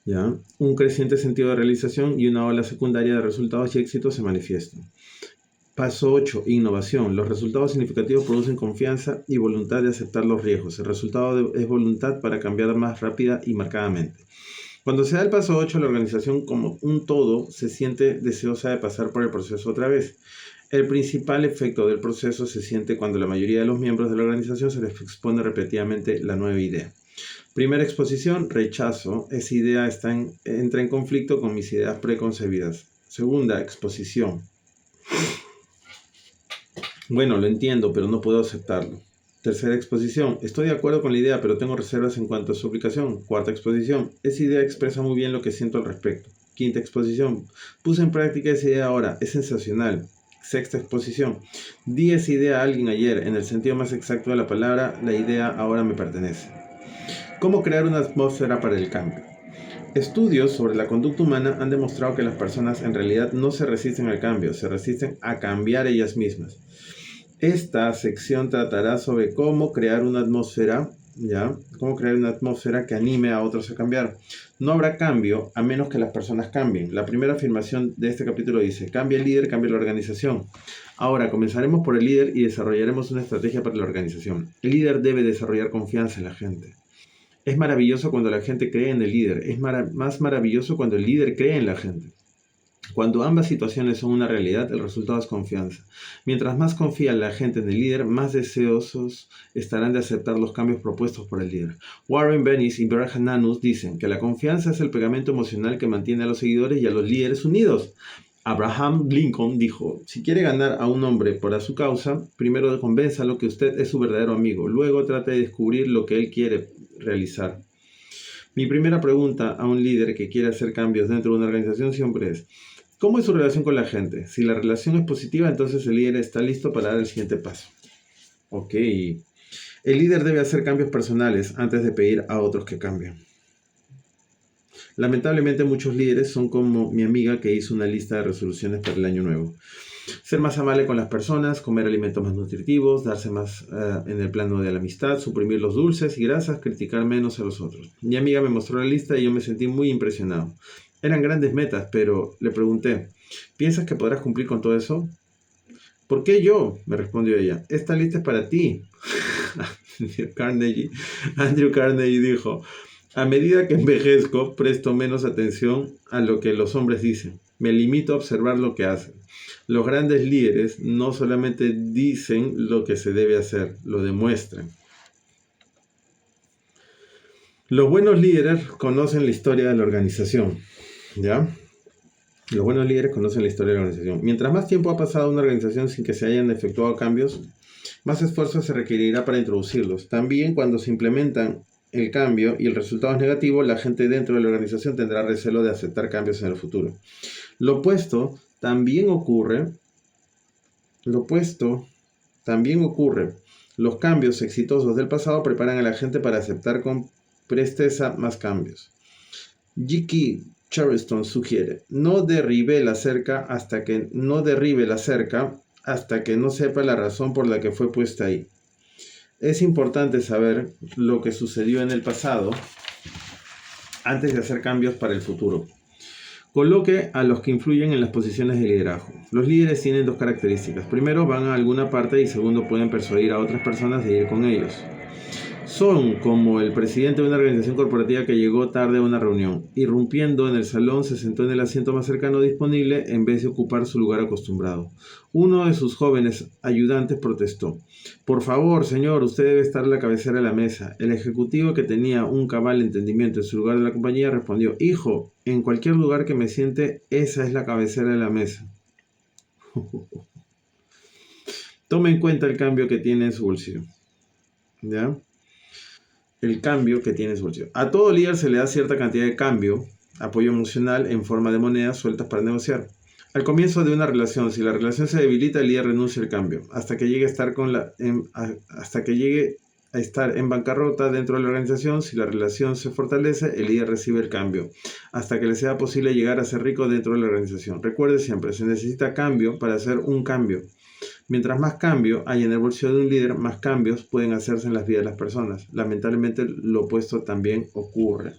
¿Ya? Un creciente sentido de realización y una ola secundaria de resultados y éxitos se manifiestan. Paso 8. Innovación. Los resultados significativos producen confianza y voluntad de aceptar los riesgos. El resultado es voluntad para cambiar más rápida y marcadamente. Cuando se da el paso 8, la organización como un todo se siente deseosa de pasar por el proceso otra vez. El principal efecto del proceso se siente cuando la mayoría de los miembros de la organización se les expone repetidamente la nueva idea. Primera exposición, rechazo. Esa idea entra en conflicto con mis ideas preconcebidas. Segunda exposición. Bueno, lo entiendo, pero no puedo aceptarlo. Tercera exposición. Estoy de acuerdo con la idea, pero tengo reservas en cuanto a su aplicación. Cuarta exposición. Esa idea expresa muy bien lo que siento al respecto. Quinta exposición. Puse en práctica esa idea ahora. Es sensacional. Sexta exposición. Di esa idea a alguien ayer. En el sentido más exacto de la palabra, la idea ahora me pertenece. ¿Cómo crear una atmósfera para el cambio? Estudios sobre la conducta humana han demostrado que las personas en realidad no se resisten al cambio, se resisten a cambiar ellas mismas. Esta sección tratará sobre cómo crear una atmósfera ¿Ya? ¿Cómo crear una atmósfera que anime a otros a cambiar? No habrá cambio a menos que las personas cambien. La primera afirmación de este capítulo dice, cambia el líder, cambia la organización. Ahora, comenzaremos por el líder y desarrollaremos una estrategia para la organización. El líder debe desarrollar confianza en la gente. Es maravilloso cuando la gente cree en el líder. Es más maravilloso cuando el líder cree en la gente. Cuando ambas situaciones son una realidad, el resultado es confianza. Mientras más confía la gente en el líder, más deseosos estarán de aceptar los cambios propuestos por el líder. Warren Bennis y Berhan Nanus dicen que la confianza es el pegamento emocional que mantiene a los seguidores y a los líderes unidos. Abraham Lincoln dijo, si quiere ganar a un hombre por su causa, primero convénzalo que usted es su verdadero amigo, luego trate de descubrir lo que él quiere realizar. Mi primera pregunta a un líder que quiere hacer cambios dentro de una organización siempre es, ¿cómo es su relación con la gente? Si la relación es positiva, entonces el líder está listo para dar el siguiente paso. Ok. El líder debe hacer cambios personales antes de pedir a otros que cambien. Lamentablemente muchos líderes son como mi amiga que hizo una lista de resoluciones para el año nuevo. Ser más amable con las personas, comer alimentos más nutritivos, darse más en el plano de la amistad, suprimir los dulces y grasas, criticar menos a los otros. Mi amiga me mostró la lista y yo me sentí muy impresionado. Eran grandes metas, pero le pregunté, ¿piensas que podrás cumplir con todo eso? ¿Por qué yo? Me respondió ella. Esta lista es para ti. Andrew Carnegie dijo, a medida que envejezco, presto menos atención a lo que los hombres dicen. Me limito a observar lo que hacen. Los grandes líderes no solamente dicen lo que se debe hacer, lo demuestran. Los buenos líderes conocen la historia de la organización, ¿ya? Los buenos líderes conocen la historia de la organización. Mientras más tiempo ha pasado una organización sin que se hayan efectuado cambios, más esfuerzo se requerirá para introducirlos. También cuando se implementan el cambio y el resultado es negativo, la gente dentro de la organización tendrá recelo de aceptar cambios en el futuro. Lo opuesto también ocurre. Los cambios exitosos del pasado preparan a la gente para aceptar con presteza más cambios. G.K. Chesterton sugiere, no derribe la cerca hasta que no sepa la razón por la que fue puesta ahí. Es importante saber lo que sucedió en el pasado antes de hacer cambios para el futuro. Coloque a los que influyen en las posiciones de liderazgo. Los líderes tienen dos características. Primero, van a alguna parte y segundo, pueden persuadir a otras personas de ir con ellos. Son como el presidente de una organización corporativa que llegó tarde a una reunión. Irrumpiendo en el salón, se sentó en el asiento más cercano disponible en vez de ocupar su lugar acostumbrado. Uno de sus jóvenes ayudantes protestó. Por favor, señor, usted debe estar a la cabecera de la mesa. El ejecutivo, que tenía un cabal entendimiento en su lugar de la compañía, respondió, hijo, en cualquier lugar que me siente, esa es la cabecera de la mesa. Tome en cuenta el cambio que tiene en su bolsillo. ¿Ya? El cambio que tiene en su bolsillo. A todo líder se le da cierta cantidad de cambio, apoyo emocional en forma de monedas sueltas para negociar. Al comienzo de una relación, si la relación se debilita, el líder renuncia al cambio, hasta que llegue a estar en bancarrota dentro de la organización. Si la relación se fortalece, el líder recibe el cambio, hasta que le sea posible llegar a ser rico dentro de la organización. Recuerde siempre, se necesita cambio para hacer un cambio. Mientras más cambio hay en el bolsillo de un líder, más cambios pueden hacerse en las vidas de las personas. Lamentablemente, lo opuesto también ocurre.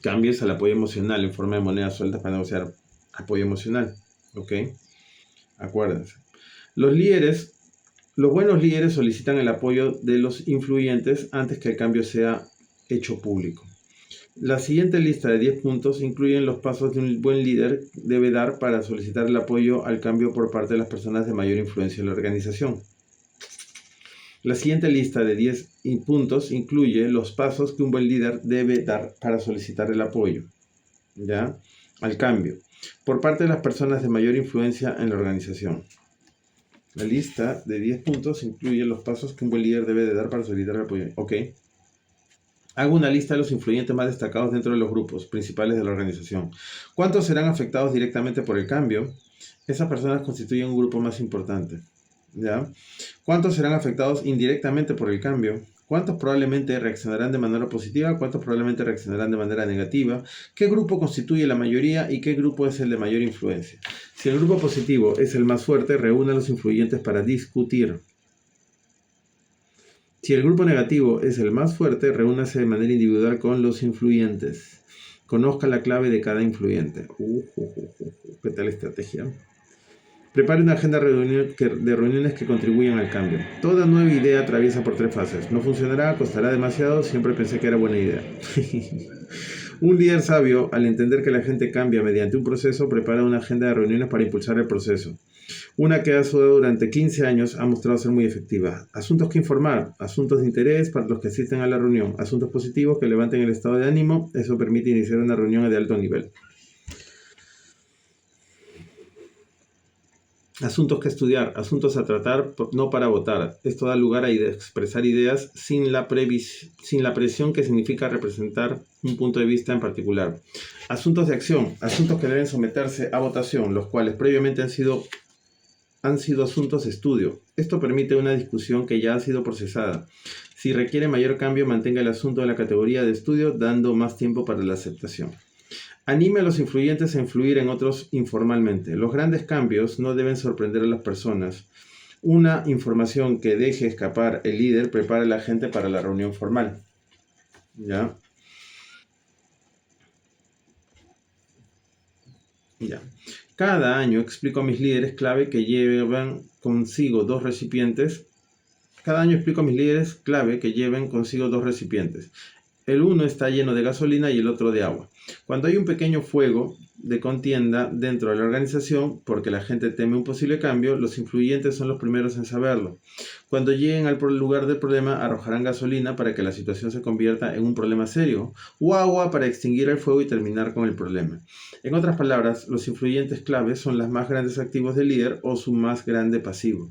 Cambios al apoyo emocional en forma de monedas sueltas para negociar. Apoyo emocional, ¿ok? Acuérdense. Los buenos líderes solicitan el apoyo de los influyentes antes que el cambio sea hecho público. La siguiente lista de 10 puntos incluyen los pasos que un buen líder debe dar para solicitar el apoyo al cambio por parte de las personas de mayor influencia en la organización. La siguiente lista de 10 puntos incluye los pasos que un buen líder debe dar para solicitar el apoyo, ¿ya?, al cambio por parte de las personas de mayor influencia en la organización. La lista de 10 puntos incluye los pasos que un buen líder debe de dar para solicitar el apoyo. Ok. Hago una lista de los influyentes más destacados dentro de los grupos principales de la organización. ¿Cuántos serán afectados directamente por el cambio? Esas personas constituyen un grupo más importante, ¿ya? ¿Cuántos serán afectados indirectamente por el cambio? ¿Cuántos probablemente reaccionarán de manera positiva? ¿Cuántos probablemente reaccionarán de manera negativa? ¿Qué grupo constituye la mayoría y qué grupo es el de mayor influencia? Si el grupo positivo es el más fuerte, reúne a los influyentes para discutir. Si el grupo negativo es el más fuerte, reúnase de manera individual con los influyentes. Conozca la clave de cada influyente. ¿Qué tal estrategia? Prepare una agenda de reuniones que contribuyan al cambio. Toda nueva idea atraviesa por 3 fases. No funcionará, costará demasiado, siempre pensé que era buena idea. Un líder sabio, al entender que la gente cambia mediante un proceso, prepara una agenda de reuniones para impulsar el proceso. Una que ha sudado durante 15 años ha mostrado ser muy efectiva. Asuntos que informar, asuntos de interés para los que asisten a la reunión, asuntos positivos que levanten el estado de ánimo, eso permite iniciar una reunión de alto nivel. Asuntos que estudiar, asuntos a tratar, no para votar. Esto da lugar a expresar ideas sin la presión que significa representar un punto de vista en particular. Asuntos de acción, asuntos que deben someterse a votación, los cuales previamente han sido asuntos de estudio. Esto permite una discusión que ya ha sido procesada. Si requiere mayor cambio, mantenga el asunto en la categoría de estudio, dando más tiempo para la aceptación. Anime a los influyentes a influir en otros informalmente. Los grandes cambios no deben sorprender a las personas. Una información que deje escapar el líder prepara a la gente para la reunión formal. ¿Ya? Cada año explico a mis líderes clave que lleven consigo 2 recipientes. El uno está lleno de gasolina y el otro de agua. Cuando hay un pequeño fuego de contienda dentro de la organización, porque la gente teme un posible cambio, los influyentes son los primeros en saberlo. Cuando lleguen al lugar del problema, arrojarán gasolina para que la situación se convierta en un problema serio, o agua para extinguir el fuego y terminar con el problema. En otras palabras, los influyentes claves son los más grandes activos del líder o su más grande pasivo.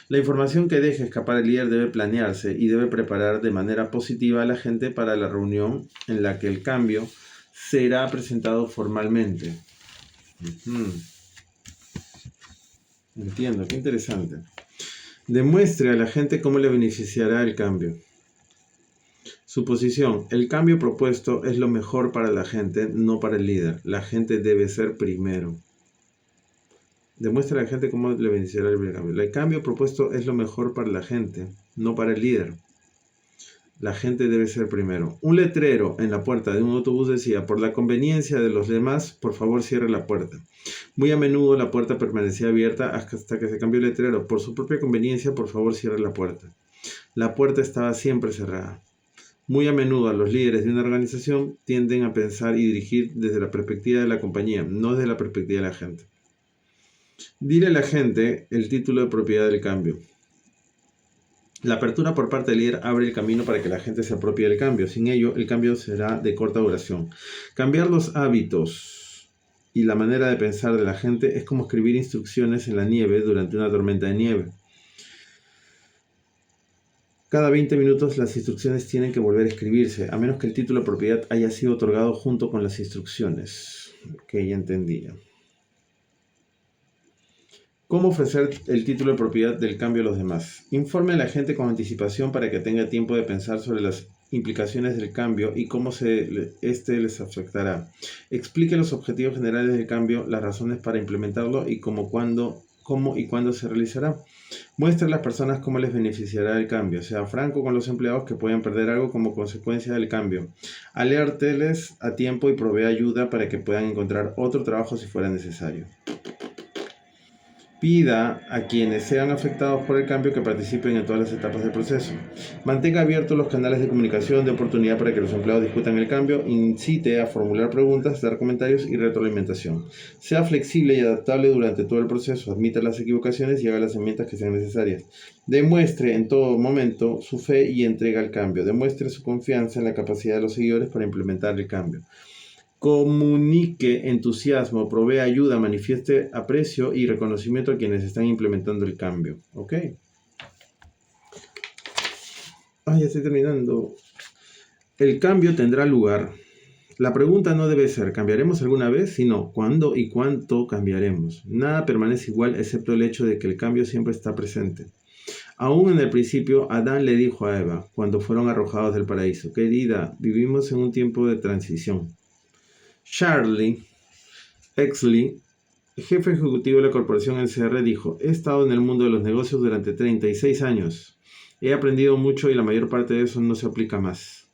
La información que deje escapar el líder debe planearse y debe preparar de manera positiva a la gente para la reunión en la que el cambio será presentado formalmente. Entiendo, qué interesante. Demuestre a la gente cómo le beneficiará el cambio. Suposición: el cambio propuesto es lo mejor para la gente, no para el líder. La gente debe ser primero. Demuestra a la gente cómo le beneficiará el cambio. El cambio propuesto es lo mejor para la gente, no para el líder. La gente debe ser primero. Un letrero en la puerta de un autobús decía: por la conveniencia de los demás, por favor cierre la puerta. Muy a menudo la puerta permanecía abierta hasta que se cambió el letrero: por su propia conveniencia, por favor cierre la puerta. La puerta estaba siempre cerrada. Muy a menudo los líderes de una organización tienden a pensar y dirigir desde la perspectiva de la compañía, no desde la perspectiva de la gente. Dile a la gente el título de propiedad del cambio. La apertura por parte del líder abre el camino para que la gente se apropie del cambio. Sin ello, el cambio será de corta duración. Cambiar los hábitos y la manera de pensar de la gente es como escribir instrucciones en la nieve durante una tormenta de nieve. Cada 20 minutos las instrucciones tienen que volver a escribirse, a menos que el título de propiedad haya sido otorgado junto con las instrucciones. Ok, ya entendía. ¿Cómo ofrecer el título de propiedad del cambio a los demás? Informe a la gente con anticipación para que tenga tiempo de pensar sobre las implicaciones del cambio y cómo este les afectará. Explique los objetivos generales del cambio, las razones para implementarlo y cómo y cuándo se realizará. Muestre a las personas cómo les beneficiará el cambio. Sea franco con los empleados que pueden perder algo como consecuencia del cambio. Alérteles a tiempo y provee ayuda para que puedan encontrar otro trabajo si fuera necesario. Pida a quienes sean afectados por el cambio que participen en todas las etapas del proceso. Mantenga abiertos los canales de comunicación de oportunidad para que los empleados discutan el cambio. Incite a formular preguntas, dar comentarios y retroalimentación. Sea flexible y adaptable durante todo el proceso. Admita las equivocaciones y haga las enmiendas que sean necesarias. Demuestre en todo momento su fe y entrega al cambio. Demuestre su confianza en la capacidad de los seguidores para implementar el cambio. Comunique entusiasmo, provee ayuda, manifieste aprecio y reconocimiento a quienes están implementando el cambio. ¿Ok? Ya estoy terminando. El cambio tendrá lugar. La pregunta no debe ser: ¿cambiaremos alguna vez? Sino: ¿cuándo y cuánto cambiaremos? Nada permanece igual excepto el hecho de que el cambio siempre está presente. Aún en el principio, Adán le dijo a Eva, cuando fueron arrojados del paraíso: querida, vivimos en un tiempo de transición. Charlie Exley, jefe ejecutivo de la corporación NCR, dijo: he estado en el mundo de los negocios durante 36 años. He aprendido mucho y la mayor parte de eso no se aplica más.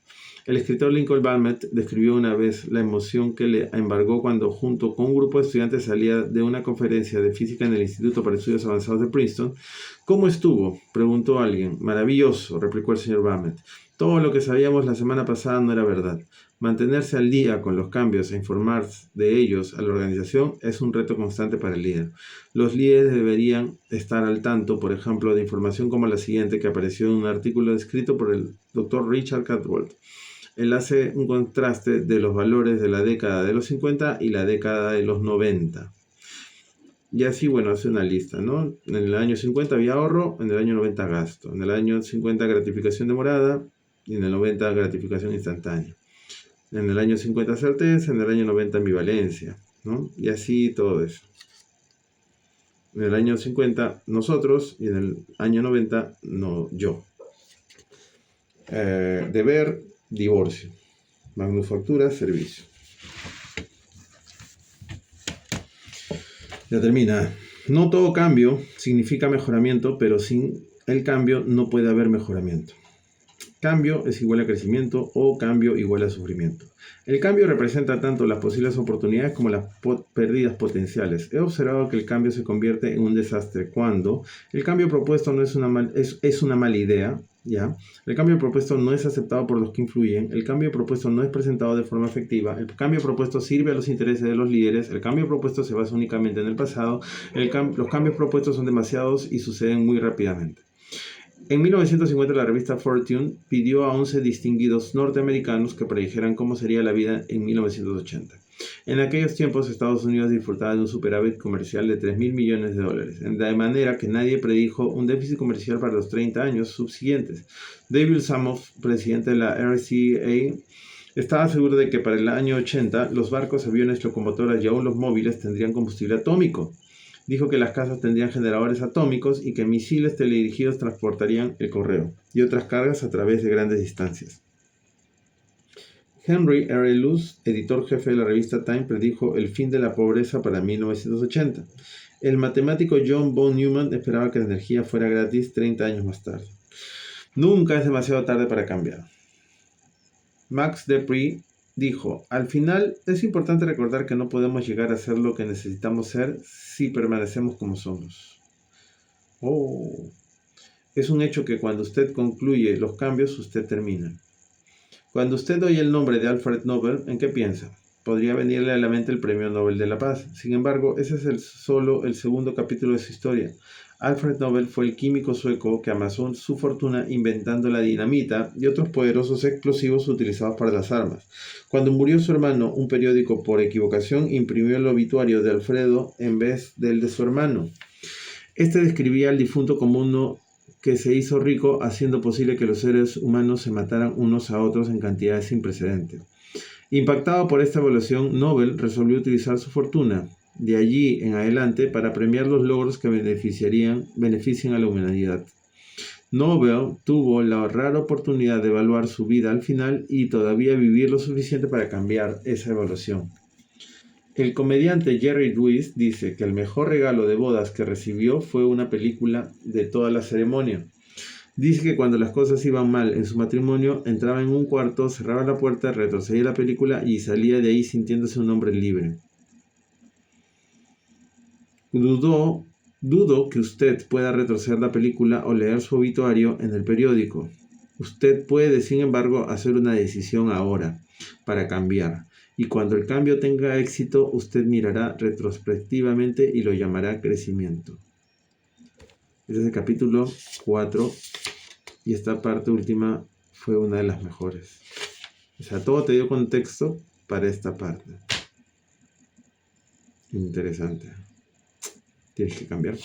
El escritor Lincoln Balmet describió una vez la emoción que le embargó cuando junto con un grupo de estudiantes salía de una conferencia de física en el Instituto para Estudios Avanzados de Princeton. ¿Cómo estuvo?, preguntó alguien. Maravilloso, replicó el señor Balmet. Todo lo que sabíamos la semana pasada no era verdad. Mantenerse al día con los cambios e informar de ellos a la organización es un reto constante para el líder. Los líderes deberían estar al tanto, por ejemplo, de información como la siguiente que apareció en un artículo escrito por el Dr. Richard Catwold. Él hace un contraste de los valores de la década de los 50 y la década de los 90. Y así, bueno, hace una lista, ¿no? En el año 50 había ahorro, en el año 90 gasto, en el año 50 gratificación demorada y en el 90 gratificación instantánea. En el año 50 certeza, en el año 90 ambivalencia, ¿no? Y así todo eso. En el año 50 nosotros y en el año 90 no yo. Deber, divorcio. Manufactura, servicio. Ya termina. No todo cambio significa mejoramiento, pero sin el cambio no puede haber mejoramiento. Cambio es igual a crecimiento o cambio igual a sufrimiento. El cambio representa tanto las posibles oportunidades como las pérdidas potenciales. He observado que el cambio se convierte en un desastre cuando el cambio propuesto no es una mala idea, ¿ya? El cambio propuesto no es aceptado por los que influyen, el cambio propuesto no es presentado de forma efectiva, el cambio propuesto sirve a los intereses de los líderes, el cambio propuesto se basa únicamente en el pasado, los cambios propuestos son demasiados y suceden muy rápidamente. En 1950 la revista Fortune pidió a 11 distinguidos norteamericanos que predijeran cómo sería la vida en 1980. En aquellos tiempos Estados Unidos disfrutaba de un superávit comercial de $3.000 millones, de manera que nadie predijo un déficit comercial para los 30 años subsiguientes. David Samoff, presidente de la RCA, estaba seguro de que para el año 80 los barcos, aviones, locomotoras y aún los móviles tendrían combustible atómico. Dijo que las casas tendrían generadores atómicos y que misiles teledirigidos transportarían el correo y otras cargas a través de grandes distancias. Henry R. Luce, editor jefe de la revista Time, predijo el fin de la pobreza para 1980. El matemático John von Neumann esperaba que la energía fuera gratis 30 años más tarde. Nunca es demasiado tarde para cambiar. Max De Pree dijo: al final es importante recordar que no podemos llegar a ser lo que necesitamos ser si permanecemos como somos. Es un hecho que cuando usted concluye los cambios, usted termina. Cuando usted oye el nombre de Alfred Nobel, ¿en qué piensa? Podría venirle a la mente el Premio Nobel de la Paz. Sin embargo, ese es solo el segundo capítulo de su historia. Alfred Nobel fue el químico sueco que amasó su fortuna inventando la dinamita y otros poderosos explosivos utilizados para las armas. Cuando murió su hermano, un periódico por equivocación imprimió el obituario de Alfredo en vez del de su hermano. Este describía al difunto como uno que se hizo rico haciendo posible que los seres humanos se mataran unos a otros en cantidades sin precedentes. Impactado por esta evaluación, Nobel resolvió utilizar su fortuna de allí en adelante para premiar los logros que beneficien a la humanidad. Nobel tuvo la rara oportunidad de evaluar su vida al final y todavía vivir lo suficiente para cambiar esa evaluación. El comediante Jerry Lewis dice que el mejor regalo de bodas que recibió fue una película de toda la ceremonia. Dice que cuando las cosas iban mal en su matrimonio, entraba en un cuarto, cerraba la puerta, retrocedía la película y salía de ahí sintiéndose un hombre libre. Dudo que usted pueda retroceder la película o leer su obituario en el periódico. Usted puede, sin embargo, hacer una decisión ahora para cambiar. Y cuando el cambio tenga éxito, usted mirará retrospectivamente y lo llamará crecimiento. Este es el capítulo 4 y esta parte última fue una de las mejores. O sea, todo te dio contexto para esta parte. Interesante. Tienes que cambiar.